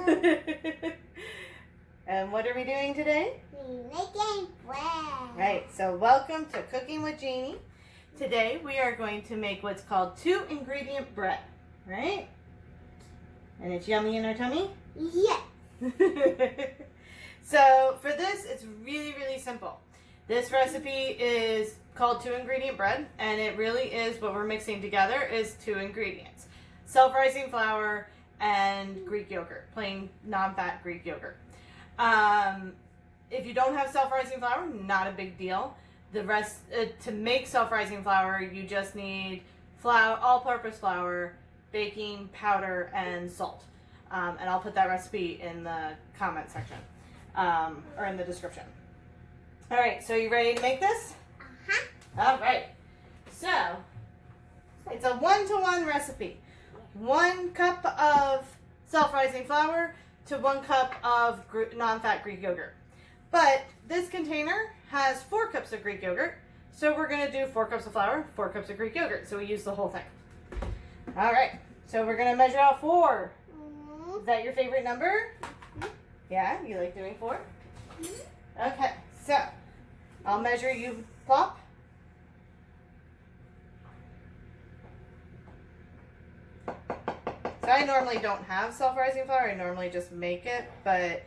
And what are we doing today? We're making bread. Right, so welcome to Cooking with Janie. Today we are going to make what's called 2-ingredient bread, right? And it's yummy in our tummy? Yes. So for this, it's really, really simple. This recipe is called 2-ingredient bread, and it really is what we're mixing together is 2 ingredients. Self-rising flour and Greek yogurt, plain non-fat Greek yogurt. If you don't have self-rising flour, not a big deal. The rest, to make self-rising flour, you just need flour, all-purpose flour, baking powder, and salt. And I'll put that recipe in the comment section, or in the description. All right, so you ready to make this? All right. So it's a 1-to-1 recipe. 1 cup of self-rising flour to 1 cup of non-fat Greek yogurt. But this container has 4 cups of Greek yogurt, so we're going to do 4 cups of flour, 4 cups of Greek yogurt, so we use the whole thing. All right, so we're going to measure out 4. Is that your favorite number? Yeah, you like doing 4? Okay, so I'll measure, you plop. So I normally don't have self-rising flour. I normally just make it, but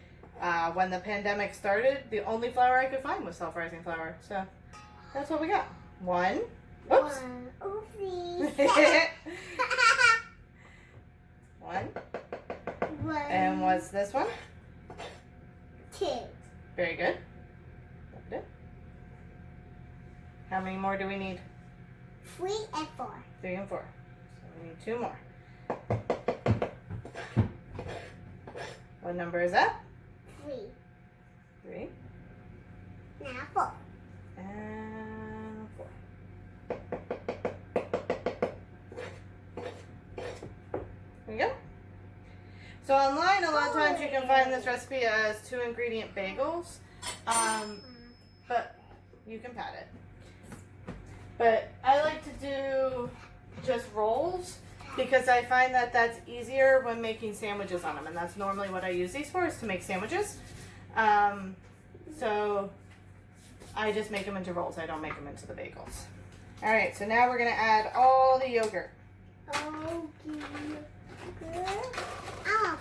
when the pandemic started, the only flour I could find was self-rising flour. So that's what we got. 1. Oops. 1. And what's this one? 2. Very good. Loved it. How many more do we need? 3 and 4. 3 and 4. So we need 2 more. What number is that? 3. 3. Now 4. And 4. There we go. So online, a lot of times you can find this recipe as 2-ingredient bagels, but you can pat it. But I like to do just rolls because I find that that's easier when making sandwiches on them, and that's normally what I use these for, is to make sandwiches. So I just make them into rolls. I don't make them into the bagels. All right, so now we're going to add all the yogurt. I want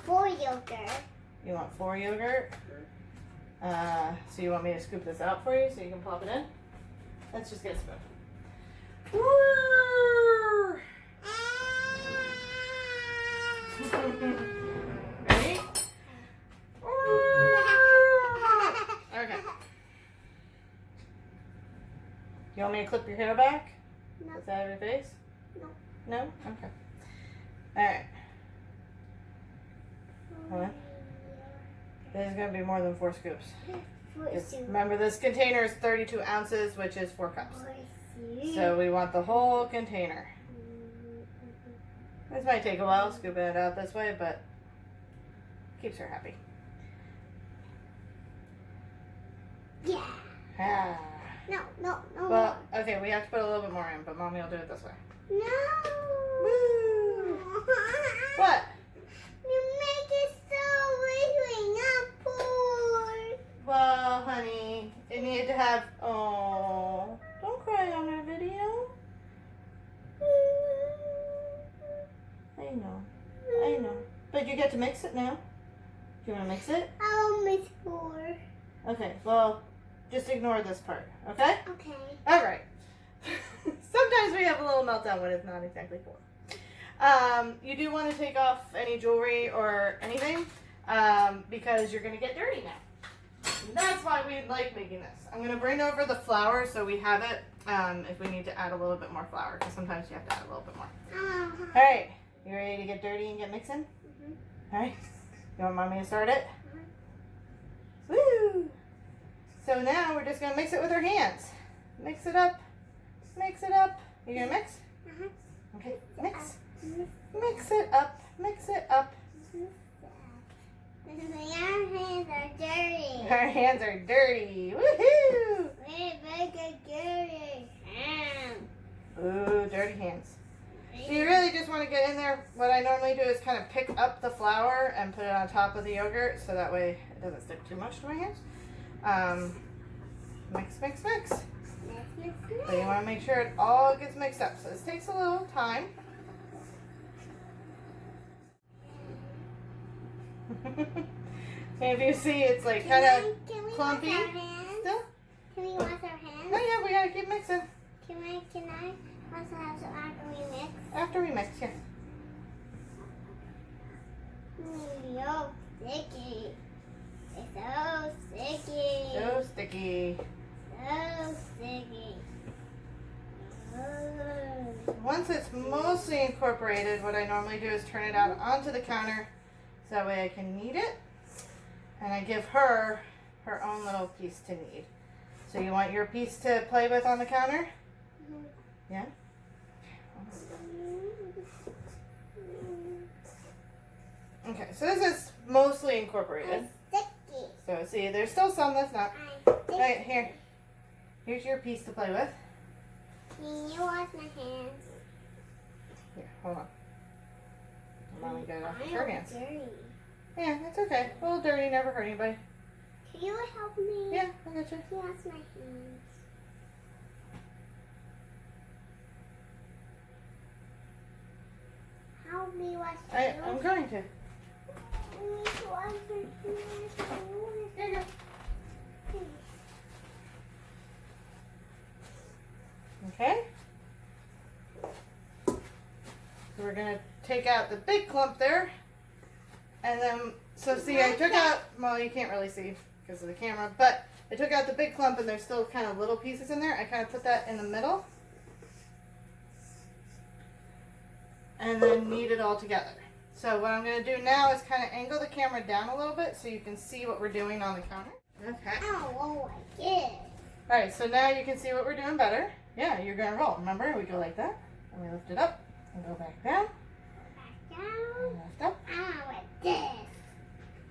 4 yogurt. You want 4 yogurt? So you want me to scoop this out for you so you can plop it in? Let's just get a spoon. Woo! Ready? Okay. You want me to clip your hair back? No. Is that your face? No. No? Okay. Alright. Hold on. This is going to be more than 4 scoops. Remember, this container is 32 ounces, which is 4 cups. So we want the whole container. This might take a while scooping it out this way, but keeps her happy. Yeah. Ah. No. Well, okay, we have to put a little bit more in, but Mommy will do it this way. No. Woo! What? You make it so easy, not poor. Well, honey, it needed to have. Oh, don't cry on our video. I know. But you get to mix it now. Do you want to mix it? I'll miss 4. Okay, well, just ignore this part, okay? Okay. All right. Sometimes we have a little meltdown when it's not exactly 4. You do want to take off any jewelry or anything because you're going to get dirty now. And that's why we like making this. I'm going to bring over the flour so we have it if we need to add a little bit more flour, because sometimes you have to add a little bit more. All right. You ready to get dirty and get mixing? All right. You want Mommy to start it? Woo! So now we're just going to mix it with our hands. Mix it up. Mix it up. You going to mix? Okay. Mix. Mix it up. Mix it up. Our hands are dirty. Our hands are dirty. Woohoo! We make a dirty hand. Ooh, dirty hands. So you really just want to get in there. What I normally do is kind of pick up the flour and put it on top of the yogurt so that way it doesn't stick too much to my hands. Mix, mix, mix. So you want to make sure it all gets mixed up. So this takes a little time. And if you see, it's like kind of clumpy. Still? Can we wash our hands? Oh yeah, we gotta keep mixing. Can I also have some after we mix? After we mix, yeah. So sticky. It's so sticky. So sticky. So sticky. Once it's mostly incorporated, what I normally do is turn it out onto the counter so that way I can knead it. And I give her her own little piece to knead. So you want your piece to play with on the counter? Yeah? Okay, so this is mostly incorporated. Sticky. So see, there's still some that's not. Right, here. Here's your piece to play with. Can you wash my hands? Here, hold on. Mommy got it off I'm your hands. dirty. Yeah, it's okay. A little dirty, never hurt anybody. Can you help me? Yeah, I got you. Can you wash my hands? Help me wash my hands. I'm going to. I need to wash my hands. Here you go. Okay. So we're going to take out the big clump there. And then, so see, I took out, well, you can't really see because of the camera, but I took out the big clump and there's still kind of little pieces in there. I kind of put that in the middle. And then knead it all together. So what I'm going to do now is kind of angle the camera down a little bit so you can see what we're doing on the counter. Okay. Oh, like this. Alright, so now you can see what we're doing better. Yeah, you're going to roll. Remember, we go like that, and we lift it up, and go back down, Back down. and lift up. Like this.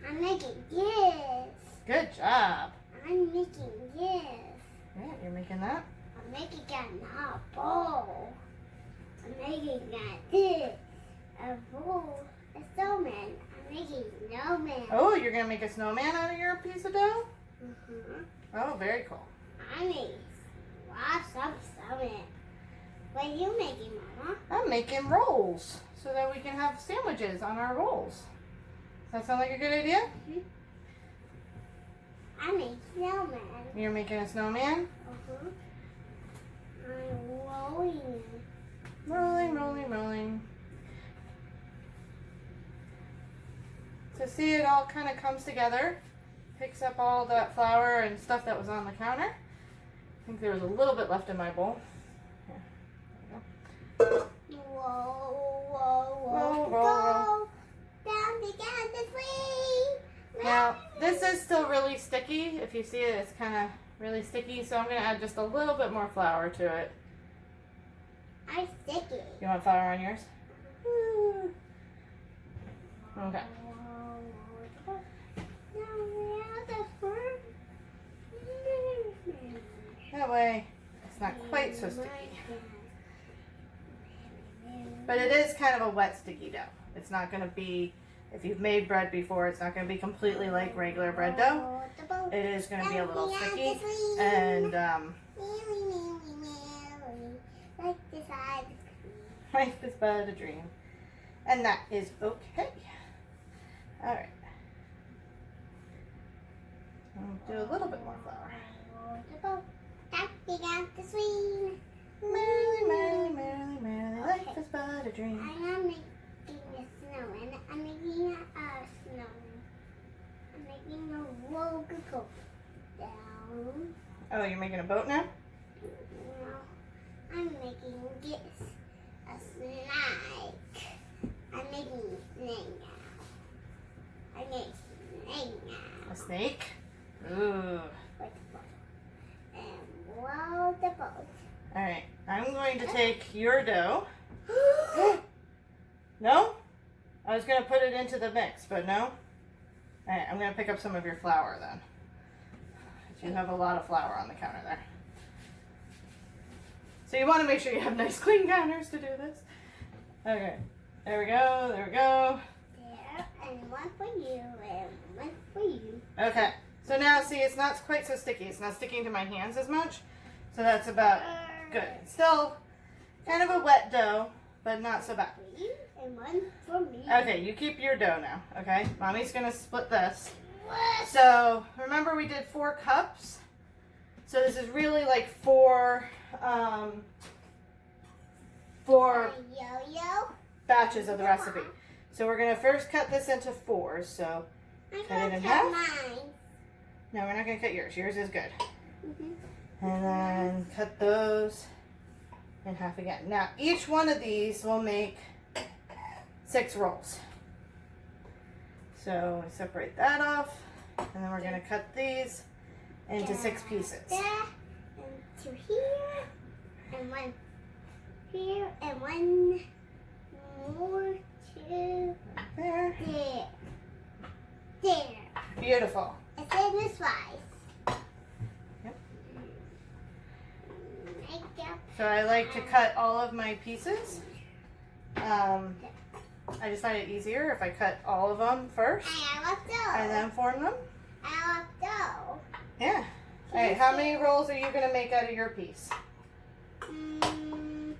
I'm making this. Good job. I'm making this. Yeah, you're making that. I'm making a bowl. I'm making this. A bowl. A snowman. I'm making snowman. Oh, you're going to make a snowman out of your piece of dough? Mm-hmm. Oh, very cool. I made lots of snowman. What are you making, Mama? I'm making rolls so that we can have sandwiches on our rolls. Does that sound like a good idea? Mm-hmm. I made snowman. You're making a snowman? Uh-huh. I'm rolling. Rolling, rolling, rolling. So see, it all kind of comes together. Picks up all that flour and stuff that was on the counter. I think there was a little bit left in my bowl. Here, there we go. Whoa. Roll. Down the tree. Now, this is still really sticky. If you see it, it's kind of really sticky. So I'm going to add just a little bit more flour to it. I'm sticky. You want flour on yours? Okay. That way, it's not quite so sticky. But it is kind of a wet, sticky dough. It's not going to be, if you've made bread before, it's not going to be completely like regular bread dough. It is going to be a little sticky. And, life is but a dream. And that is okay. Alright. Do a little bit more flour. Merrily, merrily, merrily, merrily, life is but a dream. I am making a snowman. I'm making a snowman. I'm making a roll go down. Oh, you're making a boat now? No, I'm making this a snake. I'm making a snake now. I made a snake now. A snake? Ooh. With the boat. And roll the boat. Alright, I'm going to take your dough. No? I was going to put it into the mix, but no? Alright, I'm going to pick up some of your flour then. You have a lot of flour on the counter there. So you want to make sure you have nice clean counters to do this. Okay. There we go. There we go. There, and one for you, and one for you. Okay. So now, see, it's not quite so sticky. It's not sticking to my hands as much. So that's about good. It's still kind of a wet dough, but not so bad. For you, and one for me. Okay, you keep your dough now, okay? Mommy's gonna split this. So, remember we did 4 cups? So this is really like 4 Yo-yo. batches of the recipe. So we're gonna first cut this into 4, so I'm cut it gonna in cut half. mine. No, we're not gonna cut yours. Yours is good. Mhm. And then cut those in half again. Now, each one of these will make 6 rolls. So we separate that off, and then we're gonna cut these into 6 pieces. There, and 2 here, and 1 here, and 1 more, 2 There. there. There. Beautiful. It's in this slice. Yep. Makeup. So I like to cut all of my pieces. I just find it easier if I cut all of them first I love dough. and then form them. I love dough. Yeah. All right, how many rolls are you going to make out of your piece?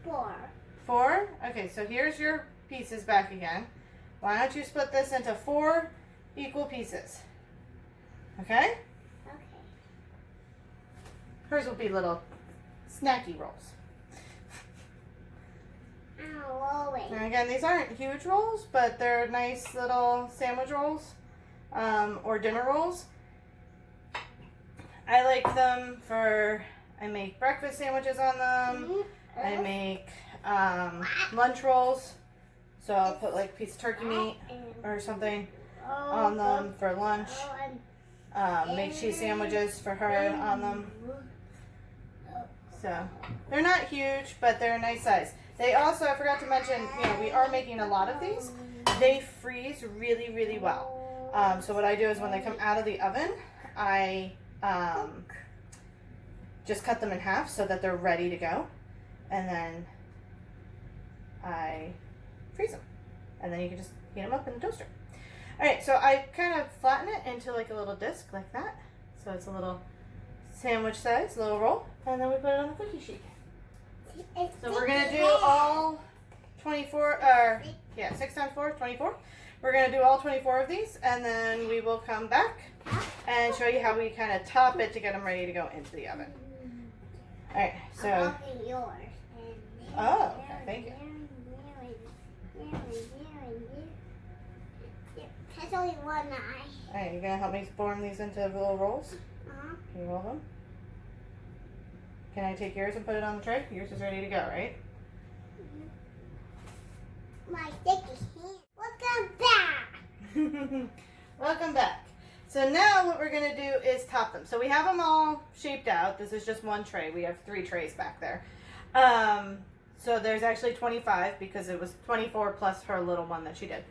4. 4? Okay, so here's your pieces back again. Why don't you split this into 4 equal pieces? Okay? Okay. Hers will be little snacky rolls. I'm rolling. And again, these aren't huge rolls, but they're nice little sandwich rolls or dinner rolls. I like them for, I make breakfast sandwiches on them. I make lunch rolls. So I'll put like a piece of turkey meat or something on them for lunch. Make cheese sandwiches for her on them. So they're not huge, but they're a nice size. They also, I forgot to mention, we are making a lot of these. They freeze really, really well. So what I do is when they come out of the oven, I just cut them in half so that they're ready to go. And then I freeze them. And then you can just heat them up in the toaster. All right, so I kind of flatten it into like a little disc like that. So it's a little sandwich size, little roll. And then we put it on the cookie sheet. So we're going to do all 24, 6 times 4, 24. We're going to do all 24 of these, and then we will come back and show you how we kind of top it to get them ready to go into the oven. All right, so. I'm yours. Oh, okay, thank you. There's only one eye. All right, you're going to help me form these into little rolls? Uh-huh. Can you roll them? Can I take yours and put it on the tray? Yours is ready to go, right? My sticky hand. Welcome back. Welcome back. So now what we're going to do is top them. So we have them all shaped out. This is just one tray. We have 3 trays back there. So there's actually 25 because it was 24 plus her little one that she did.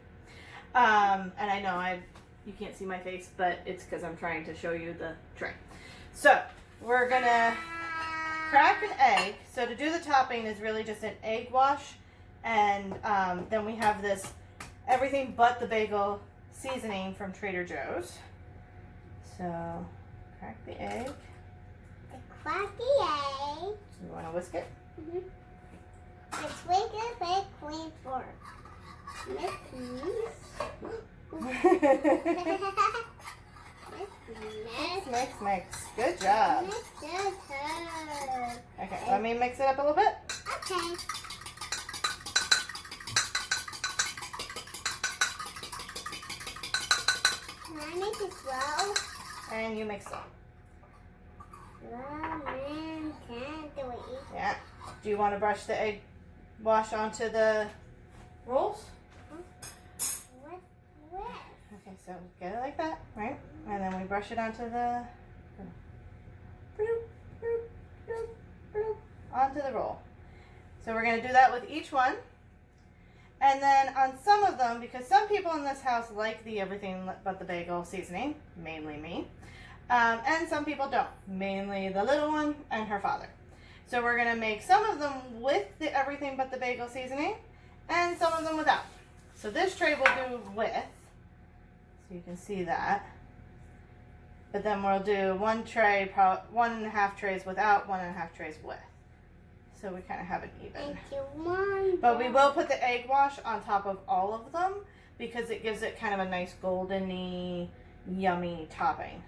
And I know you can't see my face, but it's because I'm trying to show you the tray. So we're going to crack an egg. So to do the topping is really just an egg wash. And then we have this everything but the bagel seasoning from Trader Joe's. So crack the egg. Crack the egg. So you want to whisk it? Mm-hmm. Let's wake up a queen for Miss. Mix. Good job. Okay, let me mix it up a little bit. Okay. Can I make it slow? And you mix it. Slow and gently. Yeah. Do you want to brush the egg wash onto the rolls? What? Okay, so get it like that, right? And then we brush it onto the onto the roll. So we're going to do that with each one. And then on some of them, because some people in this house like the everything but the bagel seasoning, mainly me, and some people don't, mainly the little one and her father. So we're going to make some of them with the everything but the bagel seasoning, and some of them without. So this tray will do with, so you can see that. But then we'll do 1 tray, 1.5 trays without, 1.5 trays with. So we kind of have it even. But we will put the egg wash on top of all of them because it gives it kind of a nice golden-y, yummy topping.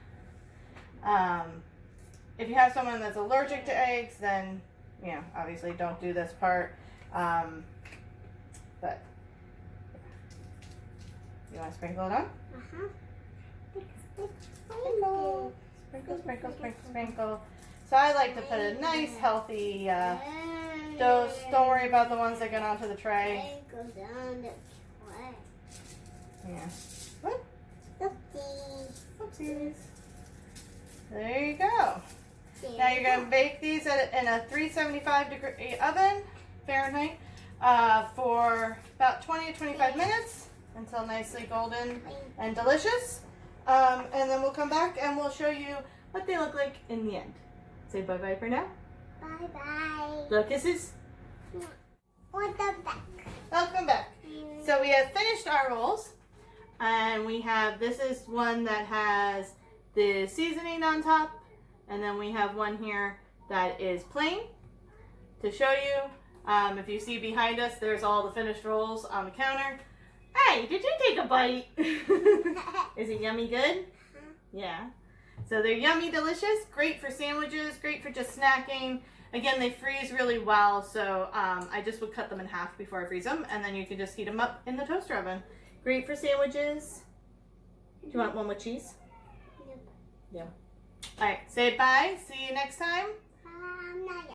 If you have someone that's allergic to eggs, then, you know, obviously don't do this part. But you want to sprinkle it on? Sprinkle, sprinkle, sprinkle, sprinkle, sprinkle. So I like to put a nice, healthy dose. Don't worry about the ones that get onto the tray. Yeah. What? Oopsies. There you go. Now you're going to bake these in a 375-degree oven, Fahrenheit, for about 20 to 25 minutes until nicely golden and delicious. And then we'll come back and we'll show you what they look like in the end. Say bye-bye for now. Bye-bye. Little kisses. Welcome back. Welcome back. So we have finished our rolls. And we have, this is one that has the seasoning on top. And then we have one here that is plain. To show you, if you see behind us, there's all the finished rolls on the counter. Hey, did you take a bite? Is it yummy good? Yeah. So they're yummy, delicious, great for sandwiches, great for just snacking. Again, they freeze really well, so I just would cut them in half before I freeze them, and then you can just heat them up in the toaster oven. Great for sandwiches. Do you want one with cheese? Yep. Yeah. All right, say bye. See you next time.